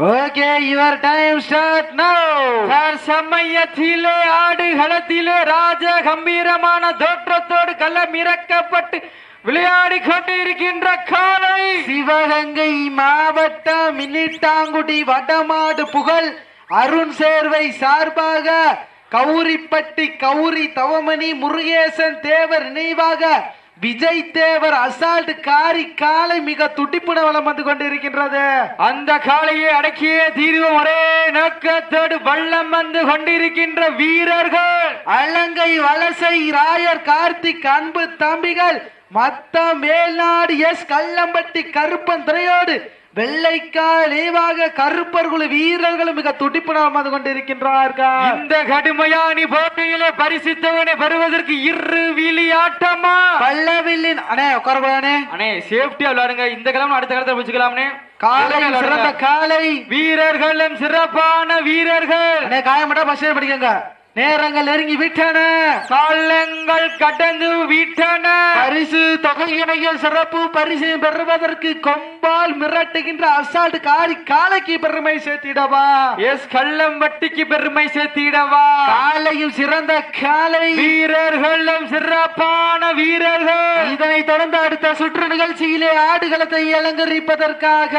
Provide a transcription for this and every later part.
Okay, your time start now. சமயத்திலே ஆடுகளத்திலே ராஜ கம்பீரமான தோற்றத்தோடு களமிறக்கப்பட்டு விளையாடி கொண்டிருக்கின்ற காலை சிவகங்கை மாவட்டம் மின்னிட்டாங்குடி வடமாடு புகழ் அருண் சேர்வை சார்பாக கௌரிப்பட்டி கௌரி தவமணி முருகேசன் தேவர் நினைவாக விஜய் தேவர் அசால்ட் காரி காலை மிக துடிப்புட வளம் வந்து கொண்டிருக்கின்றது. அந்த காலையை அடக்கிய தீர்வும் ஒரே நோக்கத்தோடு வள்ளம் வந்து கொண்டிருக்கின்ற வீரர்கள் அலங்கை வலசை ராயர் கார்த்திக் அன்பு தம்பிகள் மத்த மேல்நாடு எஸ் கல்லம்பட்டி கருப்பன் துறையோடு வெள்ளைக்கால் ஏவாக கருப்பர் குழு வீரர்களும் மிக துடிப்புடன் வந்து கொண்டிருக்கின்றார்கள். இந்த கடுமையான போட்டியிலே பரிசுத்தவனை பெறுவதற்கு இரு விளையாட்டமா பல்லவில்லின் அண்ணே உட்காரே அண்ணே சேஃப்டியா விளையாடுங்க. இந்த கிழமை அடுத்த காலத்தை வச்சுக்கலாம்னே. காலை சிறந்த காலை வீரர்களும் சிறப்பான வீரர்கள். அண்ணே காயமட்டா பஸ் படிக்கங்க. நேரங்கள் நெருங்கி விட்டன, காலங்கள் கடந்து விட்டன. பரிசு தொகையினையில் சிறப்பு பரிசு பெறுவதற்கு கொம்பால் மிரட்டுகின்ற அசால்ட் காரி காலைக்கு பெருமை சேர்த்திடவா, எஸ் கல்லம்பட்டிக்கு பெருமை சேர்த்திடவா. காலையும் சிறந்த காலை, வீரர்களும் சிறப்பான வீரர்கள். இதனை தொடர்ந்து அடுத்த சுற்று நிகழ்ச்சியிலே ஆடுகளத்தை அலங்கரிப்பதற்காக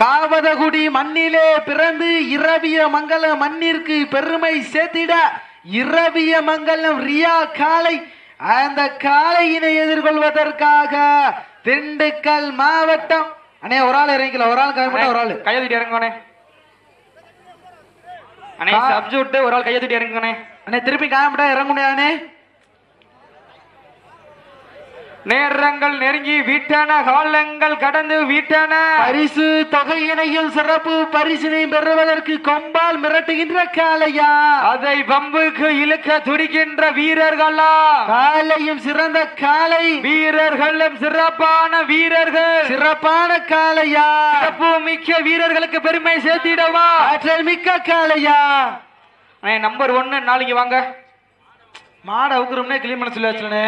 காவதகுடி மண்ணிலே பிறந்து இரவிய மங்கல மண்ணிற்கு பெருமை சேர்த்திட இரவிய மங்கலம் ரியா காலை அந்த காளையினை எதிர்கொள்வதற்காக திண்டுக்கல் மாவட்டம் அண்ணே ஒரு ஆள் இறங்கல, ஒரு ஆள் கைவிட்ட ஒரு ஆள் கையெழுத்தி இறங்கணே. அண்ணே சப்ஜூட் ஒரு ஆள் கையெழுத்தி இறங்கணே. அண்ணே திருப்பி காயமிட்டா இறங்குனே. நேரங்கள் நெருங்கி விட்டன, காலங்கள் கடந்து விட்டன. பரிசு தொகையினையும் சிறப்பு பரிசினை பெறுவதற்கு கொம்பால் மிரட்டுகின்ற காளையா, அதை பம்புக்கு இழுக்க துடிக்கின்ற வீரர்களா, காலையும் சிறந்த காலை, வீரர்களும் சிறப்பான வீரர்கள். சிறப்பான காளையா, சிறப்பு மிக்க வீரர்களுக்கு பெருமை சேர்த்திடவா, ஆற்றல் மிக்க காளையா. நம்பர் 1 நாளைக்கு வாங்க. மாட அவுக்குறோம்னே கிளீன் பண்ண சொல்லி வச்சுனே.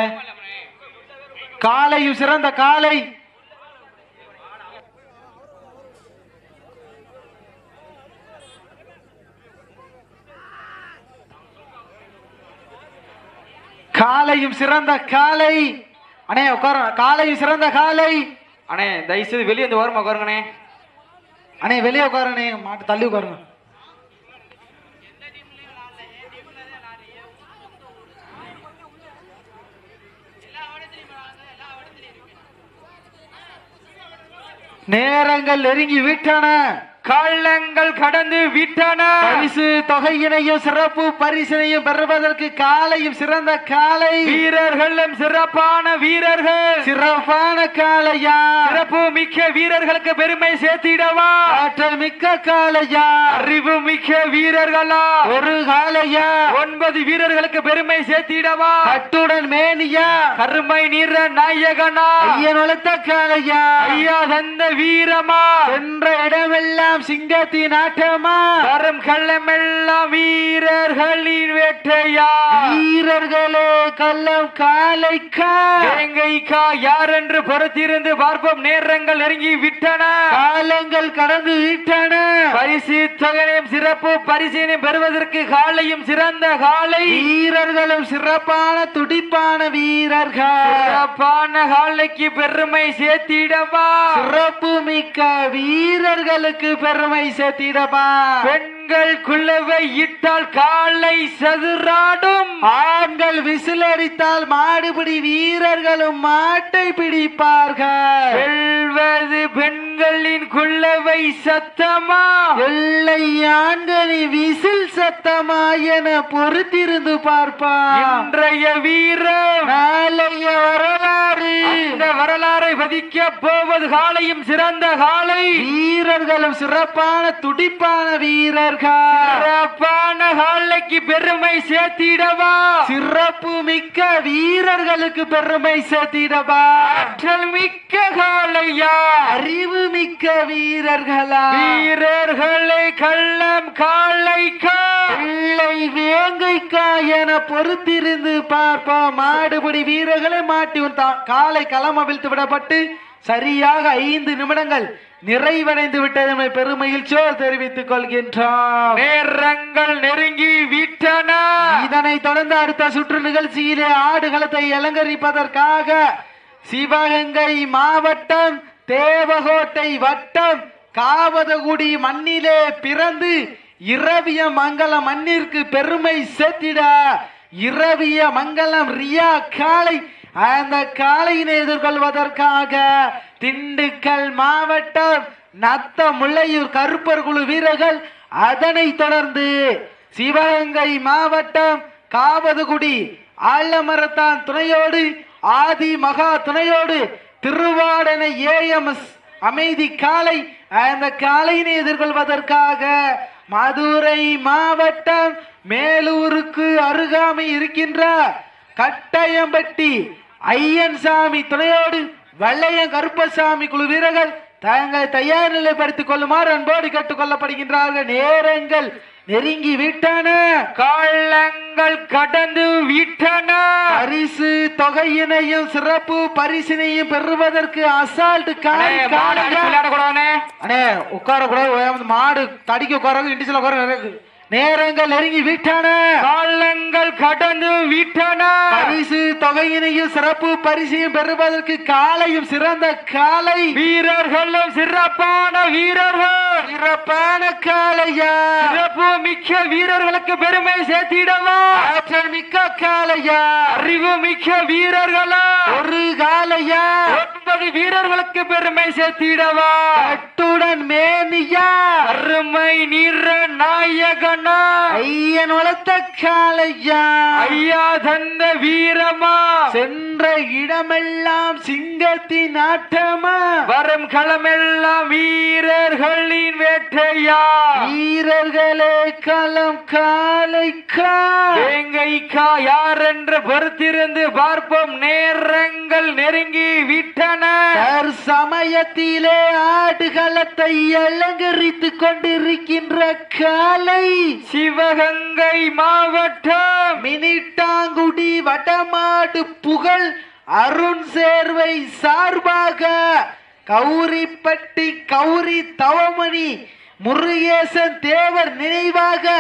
காலையும் சிறந்த காலை, காலையும் சிறந்த காலை. அண்ணே உட்கார, காலையும் சிறந்த காலை. அண்ணே தயவுசெய்து வெளியே வந்து ஓரமா உட்காருங்கண்ணே. அண்ணே வெளியே உட்காருண்ணே, மாட்டு தள்ளி உட்காருங்க. நேரங்கள் நெருங்கி விட்டன, காலங்கள் கடந்து விட்டன. பரிசு தொகையினையும் சிறப்பு பரிசினையும் பெறுவதற்கு காலையும் சிறந்த காலை, வீரர்களும் சிறப்பான வீரர்கள். சிறப்பான காளையா, சிறப்பு மிக்க வீரர்களுக்கு பெருமை சேர்த்திடவா, ஆற்றல் மிக்க காளையா, அறிவு மிக்க வீரர்களா, ஒரு காளையா, 9 வீரர்களுக்கு பெருமை சேர்த்திடவா, கட்டுடன் மேனியா, கருமை நீர நாயகனா, ஐயன் வளர்த்த காளையா, ஐயா தந்த வீரமா, சென்ற இடமெல்லாம் சிங்கத்தின் ஆட்டமா, வரும் கள்ளமெல்லாம் வீரர்களின் வேட்டையா, வீரர்களே கள்ளம் காளைக்கா, வேங்கைக்கா யார் என்று பொறுத்திருந்து பார்ப்போம். நேரங்கள் நெருங்கி விட்டன, காலங்கள் கடந்து விட்டன. பரிசு தொகையும் சிறப்பு பரிசினையும் பெறுவதற்கு காலையும் சிறந்த காலை, வீரர்களும் சிறப்பான துடிப்பான வீரர்கள். சிறப்பான காலைக்கு பெருமை சேர்த்திடவா, சிறப்பு மிக்க வீரர்களுக்கு பெருமை சேர்த்திடவா. பெண்கள் குழுவை இட்டால் காலை சதுராடும், ஆண்கள் விசிலடித்தால் மாடுபிடி வீரர்களும் மாட்டை பிடிப்பார்கள். வெல்வது பெண்களின் குழுவை சத்தமா, எல்லை ஆண்களின் விசில் சத்தமா என பொறுத்திருந்து பார்ப்பார். இன்றைய வீரம் நாளைய வரலாறு, இந்த வரலாறை பதிக்க போவது காலையும் சிறந்த காலை, வீரர்களும் சிறப்பான துடிப்பான வீரர்கள். சிறப்பான காலைக்கு பெருமை சேர்த்திடவா, சிறப்பு மிக்க வீரர்களுக்கு பெருமை சேர்த்திடவா. ஆற்றல் மிக்க காலையா, அறிவு மிக்க வீரர்களா, வீரர்களை கள்ளம் காலைக்கா, பிள்ளை வேங்கைக்கா என பொறுத்திருந்து பார்ப்போம். மாடுபிடி வீரர்களை மாட்டி காலை களம் அவிழ்த்து விடப்பட்டு சரியாக 5 நிமிடங்கள் நிறைவடைந்து விட்டதை பெருமகிழ்ச்சியோடு தெரிவித்துக் கொள்கின்றோம். நேரங்கள் நெருங்கி விட்டன. இதனை தொடர்ந்து அடுத்த சுற்று நிகழ்ச்சியிலே ஆடுகளத்தை அலங்கரிப்பதற்காக சிவகங்கை மாவட்டம் தேவகோட்டை வட்டம் காவதகுடி மண்ணிலே பிறந்து இரவிய மங்கலம் மண்ணிற்கு பெருமை சேர்த்திட இரவிய மங்கலம் ரியா காளை அந்த காளையினை எதிர்கொள்வதற்காக திண்டுக்கல் மாவட்டம் நத்த முல்லையூர் கருப்பர் குழு வீரர்கள், அதனை தொடர்ந்து சிவகங்கை மாவட்டம் காவதுகுடி ஆலமரத்தான் துணையோடு ஆதி மகா துணையோடு திருவாடனை ஏஎம்எஸ் அமைதி காளை அந்த காளையினை எதிர்கொள்வதற்காக மதுரை மாவட்டம் மேலூருக்கு அருகாமை இருக்கின்ற கட்டயம்பட்டி ஐயன்சாமி துணையோடு வள்ளையன் கருப்பசாமி குழு வீரர்கள் தங்களை தயார் நிலைப்படுத்திக் கொள்ளுமாறு அன்போடு கேட்டுக் கொள்ளப்படுகின்றார்கள். நேரங்கள் நெருங்கி விட்டன. காலங்கள் கடந்து விட்டன. பரிசு தொகையினையும் சிறப்பு பரிசினையும் பெறுவதற்கு அசால்ட் உட்கார கூடாது. மாடு தடிக்க உட்கார இண்டிசில உட்கார. நேரங்கள் நெருங்கி விட்டன. காலங்கள் கடந்து விட்டன. பரிசு தொகையினையும் சிறப்பு பரிசையும் பெறுவதற்கு காலையும் சிறந்த காலை வீரர்களும் சிறப்பான வீரர்கள். சிறப்பான காலையா சிறப்பு மிக்க வீரர்களுக்கு பெருமை சேர்த்திடவா. ஆற்றல் மிக்க காலையா அறிவு மிக்க வீரர்களா ஒரு காலையா 9 வீரர்களுக்கு பெருமை சேர்த்திடவா. கட்டுடன் மேனியா அருமை நீர நாயகன் ஐயன் வளர்த்த காளையா ஐயா தந்த வீரமா சென்ற இடமெல்லாம் சிங்கத்தின் ஆட்டமா வரும் களமெல்லாம் வீரர்களின் வேட்டையா. வீரர்களே களம் காளைக்கா வேங்கைக்கா யார் என்று பொறுத்திருந்து பார்ப்போம். நேரங்கள் நெருங்கி விட்டன. சமயத்திலே ஆடுகளத்தை அலங்கரித்துக் கொண்டிருக்கின்ற காளை சிவகங்கை மாவட்டம் மினிட்டாங்குடி வடமாடு புகழ் அருண் சேர்வை சார்பாக கௌரிப்பட்டி கௌரி தவமணி முருகேசன் தேவர் நினைவாக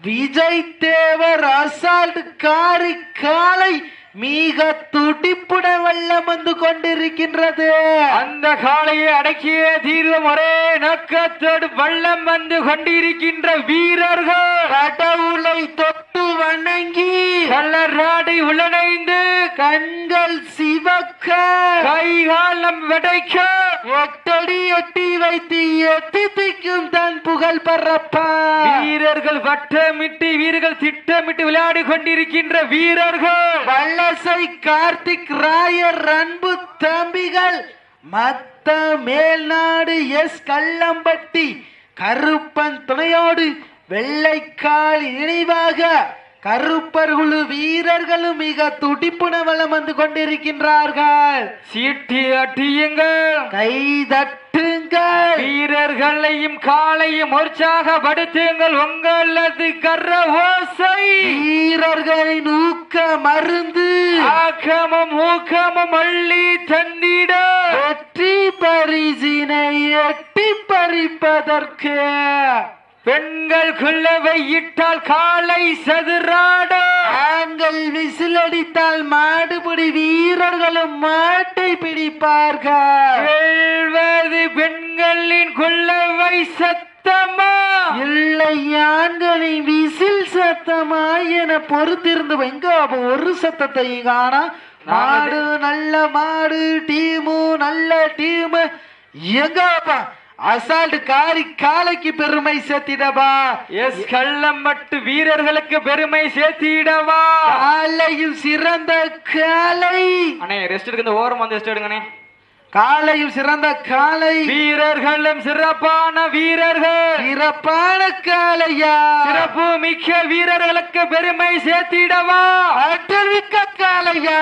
விஜய் தேவர் அசால்ட் காரி காளை மிக துடிப்புட வெள்ளம் வந்து கொண்டிருக்கின்றது. அந்த காளையை அடக்கிய தீர்வும் ஒரே நோக்கத்தோடு வெள்ளம் வந்து கொண்டிருக்கின்ற வீரர்கள் கடவுளை தொட்டு வணங்கி கள்ளராடை உள்ளணைந்து கண்கள் சிவக்க கைகாலம் வெடைக்க எட்டடி எட்டி வைத்து எட்டி திக்கும் தன் புகழ் பரப்ப வீரர்கள் வட்டமிட்டு வீரர்கள் திட்டமிட்டு விளையாடி கொண்டிருக்கின்ற வீரர்கள் வல்லசை கார்த்திக் ராயர் அன்பு தம்பிகள் மத்த மேல்நாடு எஸ் கல்லம்பட்டி கருப்பன் துணையோடு வெள்ளைக்கால் நினைவாக கருப்பர் குழு வீரர்களும் மிக துடிப்புன வளம் வந்து கொண்டிருக்கின்றார்கள். சீட்டி அட்டியுங்கள், கை தட்டுங்கள், வீரர்களையும் காலையும் உற்சாகப்படுத்துங்கள். உங்களது கர ஓசை வீரர்களின் ஊக்க மருந்து ஆக்கமும் ஊக்கமும் அள்ளி தந்திட வெற்றி பரிசினை எட்டி பறிப்பதற்கு பெண்கள் குள்ளவை இட்டால் காலை சதுராட ஆண்கள் விசிலடித்தால் மாடுபிடி வீரர்களும் மாட்டை பிடிப்பார்கள். வெல்வது பெண்களின் குள்ளவை சத்தமா இல்லை ஆண்களின் விசில் சத்தமா என பொறுத்திருந்து எங்க ஒரு சத்தத்தை காணா. மாடு நல்ல மாடு, டீமு நல்ல டீமு எங்கப்பா அசால்ட் காரி காலைக்கு பெருமை சேர்த்திடவா. எஸ் கள்ளம்பட்டு வீரர்களுக்கு பெருமை சேர்த்திடவா. காலையும் சிறந்த காலை அண்ணே ரெஸ்ட் எடுக்க இந்த ஓரம் வந்து ரெஸ்ட் எடுங்கண்ணே. காலையும் சிறந்த காலை வீரர்களும் சிறப்பான வீரர்கள் சிறப்பான காலையா சிறப்பு மிக்க வீரர்களுக்கு பெருமை சேர்த்திடவா. ஆற்றல் மிக்க காலையா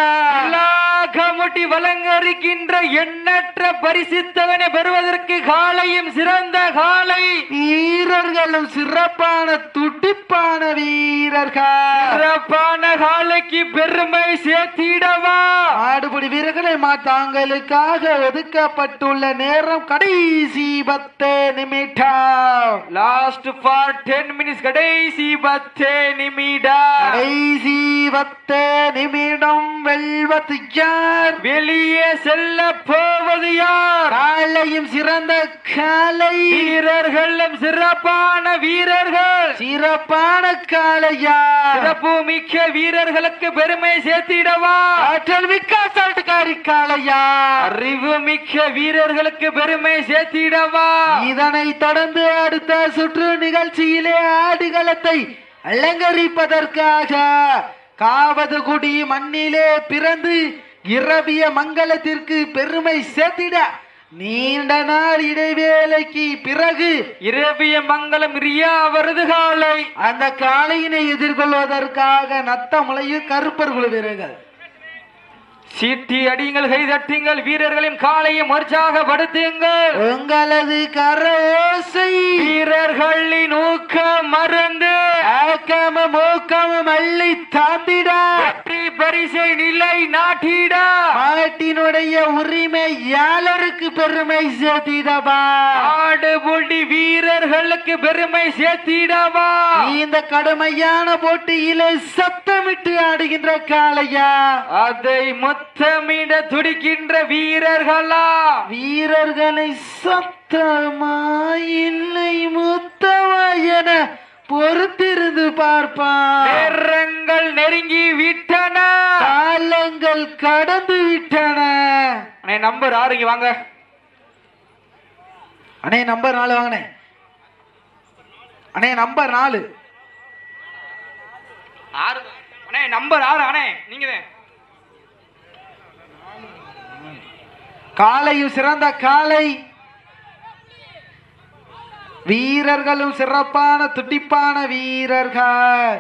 கமுட்டி வழங்கரிக்கின்ற எண்ணற்ற பரிசுத்தவனை பெறுவதற்கு காலையும் சிறந்த காலை வீரர்களும் சிறப்பான துடிப்பான வீரர்கள் சிறப்பான காலைக்கு பெருமை சேர்த்திடவா. ஆடுபடி வீரர்களை தாங்களுக்காக ஒதுக்கப்பட்டுள்ள நேரம் கடைசி 10 நிமிடம். Last for 10 minutes. கடைசி 10 நிமிடம். கடைசி 10 நிமிடம். வெல்வது யார்? வெளியே செல்ல போவது யார்? காலையும் சிறந்த காலை, வீரர்களும் சிறப்பான வீரர்கள். சிறப்பான காலையா, சிறப்பு மிக்க வீரர்களுக்கு பெருமை சேர்த்திடவா? ஆற்றல் மிக்க அசால்ட்டுக்காரி காளையா, அறிவு மிக்க வீரர்களுக்கு பெருமை சேர்த்திடவா? இதனை தொடர்ந்து அடுத்த சுற்று நிகழ்ச்சியிலே ஆடுகளத்தை அலங்கரிப்பதற்காக காவதுகுடி மண்ணிலே பிறந்து இரவிய மங்கலத்திற்கு பெருமை சேர்த்திட நீண்ட நாள் இடைவேளைக்கு பிறகு இரவிய மங்கலம் ரியா வருது காலை. அந்த காளையினை எதிர்கொள்வதற்காக நத்தமுளையும் கருப்பர் குழு வீரர்கள் சீட்டி அடியுங்கள், கை தட்டுங்கள், வீரர்களின் காலையும் உற்சாகப்படுத்துங்கள். உங்களது கரோசை வீரர்களின் ஊக்கம் மறந்து ஆக்கமும் ஊக்கமும் அள்ளி தாண்டிட வெற்றி பரிசை நிலை நாட்டிட மாட்டினுடைய உரிமையாளருக்கு பெருமை சேர்த்திடவா? ஆடுபுடி வீரர்களுக்கு பெருமை சேர்த்திடவா? இந்த கடுமையான போட்டியிலே சத்தமிட்டு ஆடுகின்ற காளையா, அதை முத்தமிட துடிக்கின்ற வீரர்களா? வீரர்களை சத்தமா இல்லை முத்தமா என பொறுத்திருந்து பார்ப்பான். நேரங்கள் நெருங்கி விட்டன, காலங்கள் கடந்து விட்டன. அண்ணே நம்பர் 6 இங்க வாங்க. அண்ணே நம்பர் 4 வாங்கண்ணே. அண்ணே நம்பர் 4. அண்ணே நம்பர் 6 அண்ணே நீங்க. காளையும் சிறந்த காளை, வீரர்களும் சிறப்பான துடிப்பான வீரர்கள்,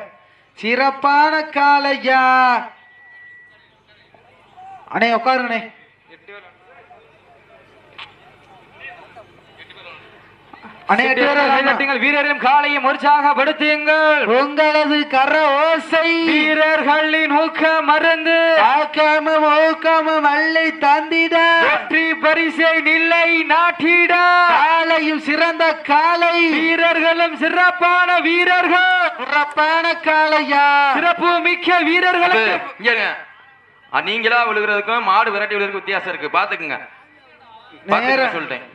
சிறப்பான காளையா. அண்ணே உட்காருங்கண்ணே. வீரர்களும் காலையும் உற்சாகப்படுத்துங்கள். உங்களது கர ஓசை வீரர்களின் ஊக்கம் மறந்து ஆக்கமும் ஊக்கமும் அள்ளி தந்திட வெற்றி பரிசை நிலை நாட்டிட காளையும் சிறந்த காளை, வீரர்களும் சிறப்பான வீரர்கள், சிறப்பான காளையா, சிறப்பு மிக்க வீரர்களுக்கு. நீங்களா விழுகிறதுக்கும் மாடு விரட்டி விழுகிறதுக்கும் வித்தியாசம் இருக்கு, பாத்துக்குங்க. சொல்லிட்டேன்.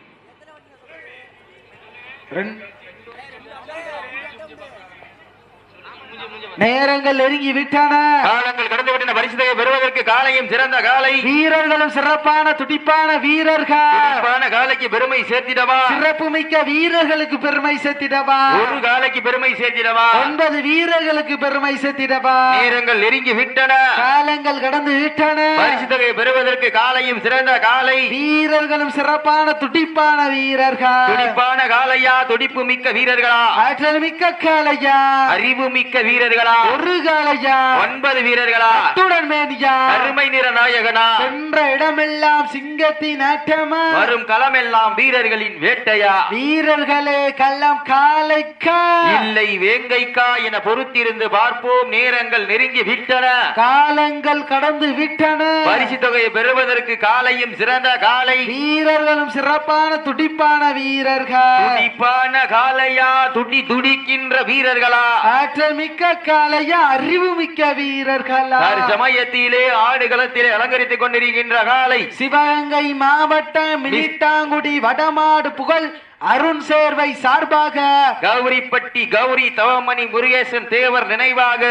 நேரங்கள் நெருங்கி விட்டன, காலங்கள் கடந்து விட்டன. பரிசுத்தை பெறுவதற்கு காலையும் சிறந்த காலை, வீரர்களும் சிறப்பான துடிப்பான வீரர்கள், காலைக்கு பெருமை சேர்த்திடவா? சிறப்பு மிக்க வீரர்களுக்கு பெருமை சேர்த்திடவா? ஒரு காலைக்கு பெருமை சேர்த்திடவா? 9 வீரர்களுக்கு பெருமை சேர்த்திடவா? நேரங்கள் நெருங்கி விட்டன, காலங்கள் கடந்து விட்டன. பரிசுத்தை பெறுவதற்கு காலையும் சிறந்த காலை, வீரர்களும் சிறப்பான துடிப்பான வீரர்கள், துடிப்பான காலையா, துடிப்பு மிக்க வீரர்களா, ஆற்றல் மிக்க காளையா, அறிவு மிக்க வீரர்களா, ஒரு காளையா, 9 வீரர்களா, அத்துடன் மேனியா, அருமை நிற நாயகனா, சென்ற இடமெல்லாம் சிங்கத்தின் ஆட்டமா, வரும் களமெல்லாம் வீரர்களின் வேட்டையா, வீரர்களே கள்ளம் காளைக்கா இல்லை வேங்கைக்கா என பொறுத்திருந்து பார்ப்போம். நேரங்கள் நெருங்கி விட்டன, காலங்கள் கடந்து விட்டன. பரிசு தொகையை பெறுவதற்கு காலையும் சிறந்த காலை, வீரர்களும் சிறப்பான துடிப்பான வீரர்கள், துடிப்பான காலையா, துடிக்கின்ற வீரர்களா, ஆற்றல் மிக்க காளையா, அறிவு மிக்க வீரர்களா, சமயத்திலே ஆடுகளத்திலே அலங்கரித்துக் கொண்டிருக்கின்ற காலை, சிவகங்கை மாவட்டம் மினிட்டாங்குடி வடமாடு புகழ் அருண் சேர்வை சார்பாக கௌரிப்பட்டி கௌரி தவமணி முருகேசன் தேவர் நினைவாக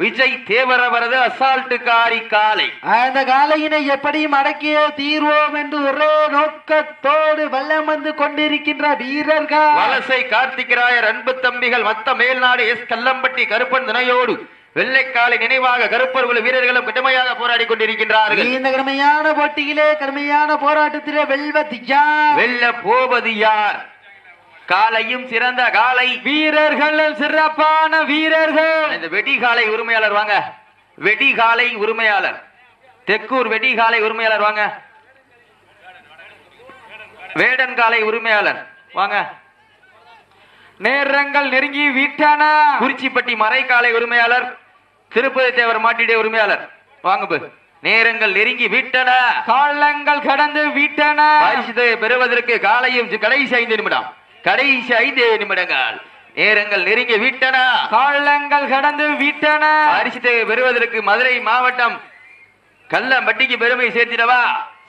விஜய் தேவர் அவரது அசால்ட்டுக்காரி காலை. அந்த காலையினை எப்படியும் அடக்கிய தீர்வோம் என்று ஒரே நோக்கத்தோடு வல்லம் வந்து கொண்டிருக்கின்ற வீரர்கள் வலசை கார்த்திகராயர் அன்பு தம்பிகள் மத்த மேல்நாடு எஸ் கல்லம்பட்டி கருப்பன் துணையோடு வெள்ளைக்காலை நினைவாக கருப்பர் குழு வீரர்களும் கடுமையாக போராடி கொண்டிருக்கின்றார்கள். இந்த கடுமையான போட்டியிலே கடுமையான போராட்டத்திலே வெல்வது யார், வெல்ல போவது யார்? காலையும் சிறந்த காலை, வீரர்கள் சிறப்பான வீரர்கள். இந்த வெடிகாலை உரிமையாளர் வாங்க, வெடிகாலை உரிமையாளர், தெக்கூர் வெடிகாலை உரிமையாளர் வாங்க, வேடன் காலை உரிமையாளர் வாங்க. நேரங்கள் நெருங்கி விட்டன, குறிச்சிப்பட்டி மறைக்காலை உரிமையாளர், திருப்பதி தேவர் மாட்டிடைய உரிமையாளர் வாங்க. நேரங்கள் நெருங்கி விட்டன. காலங்கள் கடந்து விட்டன. பரிசு பெறுவதற்கு காலையும் கடைசி 5 நிமிடம். கடைசி 5 நிமிடங்கள். நேரங்கள் நெருங்கி விட்டன. காலங்கள் கடந்து விட்டன. பரிசு பெறுவதற்கு மதுரை மாவட்டம் கல்லம்பட்டிக்கு பெருமை சேர்த்திடவா,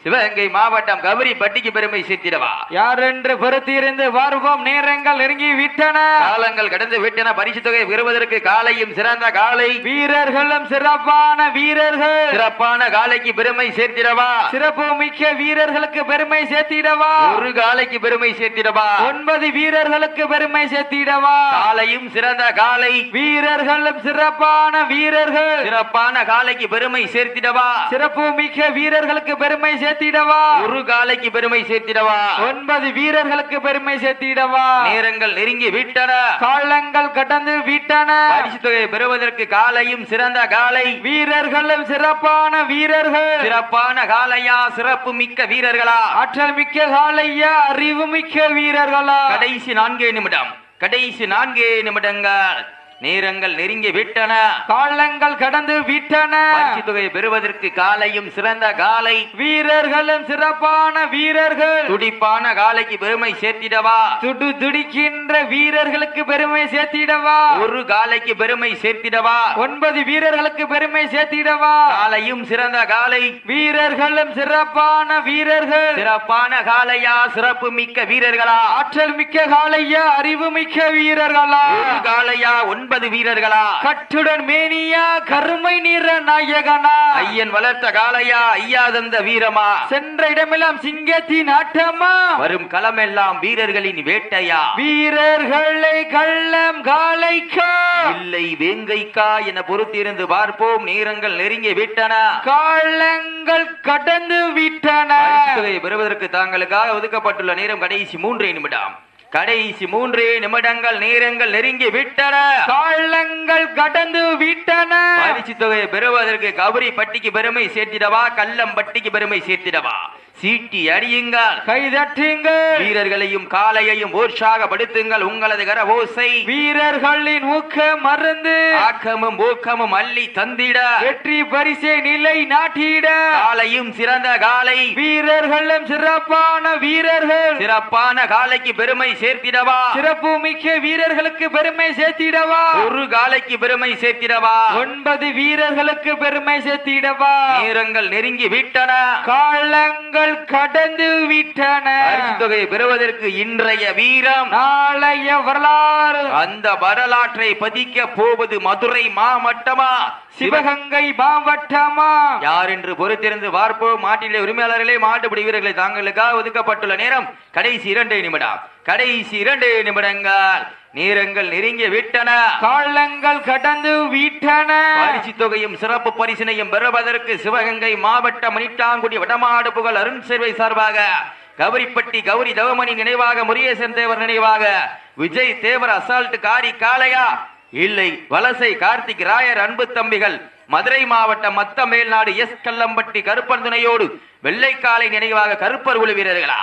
சிவகங்கை மாவட்டம் கபரிப்பட்டிக்கு பெருமை சேர்த்திடவா, யார் என்று பொறுத்திருந்து பார்ப்போம். நேரங்கள் நெருங்கி விட்டன. காலங்கள் கடந்து விட்டன. பரிசு தொகை பெறுவதற்கு காலையும் சிறந்த காலை, வீரர்களும் சிறப்பான வீரர்கள், சிறப்பான காலைக்கு பெருமை சேர்த்திடவா, சிறப்பு மிக்க வீரர்களுக்கு பெருமை சேர்த்திடவா, ஒரு காலைக்கு பெருமை சேர்த்திடவா, 9 வீரர்களுக்கு பெருமை சேர்த்திடவா, காலையும் சிறந்த காலை, வீரர்களும் சிறப்பான வீரர்கள், சிறப்பான காலைக்கு பெருமை சேர்த்திடவா, சிறப்பு மிக்க வீரர்களுக்கு பெருமை சேர்த்திடவா, ஒரு காலைக்கு பெருமை சேர்த்திடவா, 9 வீரர்களுக்கு பெருமை சேர்த்திடவா. நேரங்கள் நெருங்கி விட்டன. காலங்கள் கடந்து விட்டன. பரிசு தொகை பெறுவதற்கு காலையும் சிறந்த காலை, வீரர்களும் சிறப்பான வீரர்கள், சிறப்பான காலையா, சிறப்பு மிக்க வீரர்களா, ஆற்றல் மிக்க காலையா, அறிவு மிக்க வீரர்களா. கடைசி 4 நிமிடம். கடைசி 4 நிமிடங்கள். நேரங்கள் நெருங்கி விட்டன. காலங்கள் கடந்து விட்டன. பரிசு தொகை பெறுவதற்கு காலையும் சிறந்த காலை, வீரர்களும் சிறப்பான வீரர்கள், துடிப்பான காலைக்கு பெருமை சேர்த்திடவா, துடு துடிக்கின்ற வீரர்களுக்கு பெருமை சேர்த்திடவா, ஒரு காலைக்கு பெருமை சேர்த்திடவா, 9 வீரர்களுக்கு பெருமை சேர்த்திடவா, காலையும் சிறந்த காலை, வீரர்களும் சிறப்பான வீரர்கள், சிறப்பான காலையா, சிறப்பு மிக்க வீரர்களா, ஆற்றல் மிக்க காலையா, அறிவு மிக்க வீரர்களா, ஒரு காலையா, 9 வீரர்களா, கட்டுடன் மேனியா, கருமை நிற நாயகனா, ஐயன் வளர்த்த காலையா, ஐயா தந்த வீரமா, சென்ற இடமெல்லாம் சிங்கத்தின் ஆட்டமா, வரும் களமெல்லாம் வீரர்களின் வேட்டையா, வீரர்களை கள்ளம் காலைக்கா, இல்லை வேங்கைக்கா என பொறுத்திருந்து பார்ப்போம். நேரங்கள் நெருங்கி விட்டன. காலங்கள் கடந்து விட்டன. பரிசு தொகை பெறுவதற்கு தாங்களுக்காக ஒதுக்கப்பட்டுள்ள நேரம் கடைசி 3 நிமிடம். கடைசி 3 நிமிடங்கள். நேரங்கள் நெருங்கி விட்டன. காலங்கள் கடந்து விட்டன. பரிசு தொகையை பெறுவதற்கு கபரிப்பட்டிக்கு பெருமை சேர்த்திடவா, கல்லம்பட்டிக்கு பெருமை சேர்த்திடவா, சீட்டி அடியுங்கள், கைதட்டுங்கள், வீரர்களையும் காலையையும் உற்சாகப்படுத்துங்கள். உங்களது கரவோசை வீரர்களின் ஊக்க மருந்து, ஆக்கமும் ஊக்கமும் அள்ளி தந்திட, வெற்றி பரிசை நிலை நாட்டிட, காலையும் சிறந்த காலை, வீரர்களும் சிறப்பான வீரர்கள், சிறப்பான காலைக்கு பெருமை சேர்த்திடவா, சிறப்பு மிக்க வீரர்களுக்கு பெருமை சேர்த்திடவா, ஒரு காலைக்கு பெருமை சேர்த்திடவா, 9 வீரர்களுக்கு பெருமை சேர்த்திடவா. நேரங்கள் நெருங்கி விட்டன. காலங்கள் கடந்து விட்டன. பரிசு தொகை பெறுவதற்கு இன்றைய வீரம், நாளைய வரலாறு. அந்த வரலாற்றை பதிக்க போவது மதுரை மாவட்டமா, சிவகங்கை மாவட்டமா, யார் என்று பொறுத்திருந்து பார்ப்போம். மாட்டிலே உரிமையாளர்களே, மாட்டுப்பிடி வீரர்களை தாங்களுக்காக ஒதுக்கப்பட்டுள்ள நேரம் கடைசி 2 நிமிடம். கடைசி 2 நிமிடங்கள். நேரங்கள் நெருங்கி விட்டன. காலங்கள் கடந்து விட்டன. பரிசு தொகையும் சிறப்பு பரிசினையும் பெறுவதற்கு சிவகங்கை மாவட்ட மணிட்டாங்குடி வடமாடு புகழ் அருண் சேவை சார்பாக கவரிப்பட்டி கௌரி தவமணி நினைவாக, முருகேசன் தேவர் நினைவாக, விஜய் தேவர் அசால்ட் காரி காளையா, இல்லை வலசை கார்த்திக் ராயர் அன்பு தம்பிகள், மதுரை மாவட்டம் மத்த மேல்நாடு எஸ் கல்லம்பட்டி கருப்பன் துணையோடு வெள்ளைக்காலை நினைவாக கருப்பர் குழு வீரர்களா,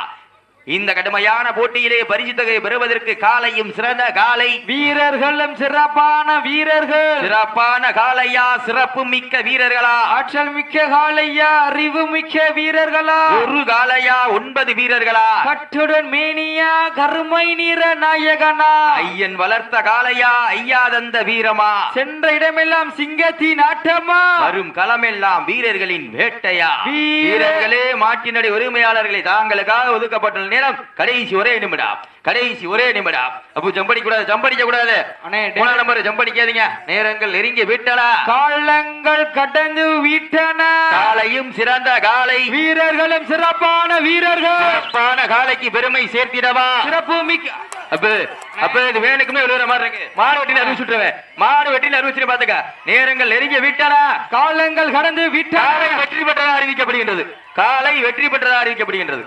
இந்த கடுமையான போட்டியிலே பரிசு தொகை பெறுவதற்கு காலையும் சிறந்த காலை, வீரர்களும் சிறப்பான வீரர்கள், சிறப்பான காலையா, சிறப்பு மிக்க வீரர்களா, ஆற்றல் மிக்க காலையா, அறிவு மிக்க வீரர்களா, ஒரு காலையா, 9 வீரர்களா, கட்டுடன் மேனியா, கருமை நிற நாயகனா, ஐயன் வளர்த்த காலையா, ஐயா தந்த வீரமா, சென்ற இடமெல்லாம் சிங்கத்தின் ஆட்டமா, வரும் களமெல்லாம் வீரர்களின் வேட்டையா. வீர- வீரர்களே, மாட்டினடி உரிமையாளர்களை தாங்களுக்காக ஒதுக்கப்பட்டுள்ள நேரம் கடைசி 1 நிமிடம். கடைசி 1 நிமிடம். அப்போ ஜம்படிக்க கூடாது, ஜம்படிக்க கூடாது. அண்ணே, 3 நம்பர் ஜம்படிக்காதீங்க. நேரங்கள் நெருங்கி விட்டன. காலங்கள் கடந்து விட்டன. காலையும் சிறந்த காலை, வீரர்களும் சிறப்பான வீரர்கள், சிறப்பான காலைக்கு பெருமை சேர்த்திடவா, சிறப்பு மிக்க அப்ப இது வேணுக்குமே விழுற மாதிரி இருக்கு. மாடு வெட்டில அறிவிச்சுட்டுருவேன், மாடு வெட்டில அறிவிச்சு பாத்துக்க. நேரங்கள் நெருங்கி விட்டன. காலங்கள் கடந்து விட்டன. காலை வெற்றி பெற்றதா அறிவிக்கப்படுகின்றது. காலை வெற்றி பெற்றதா அறிவிக்கப்படுகின்றது.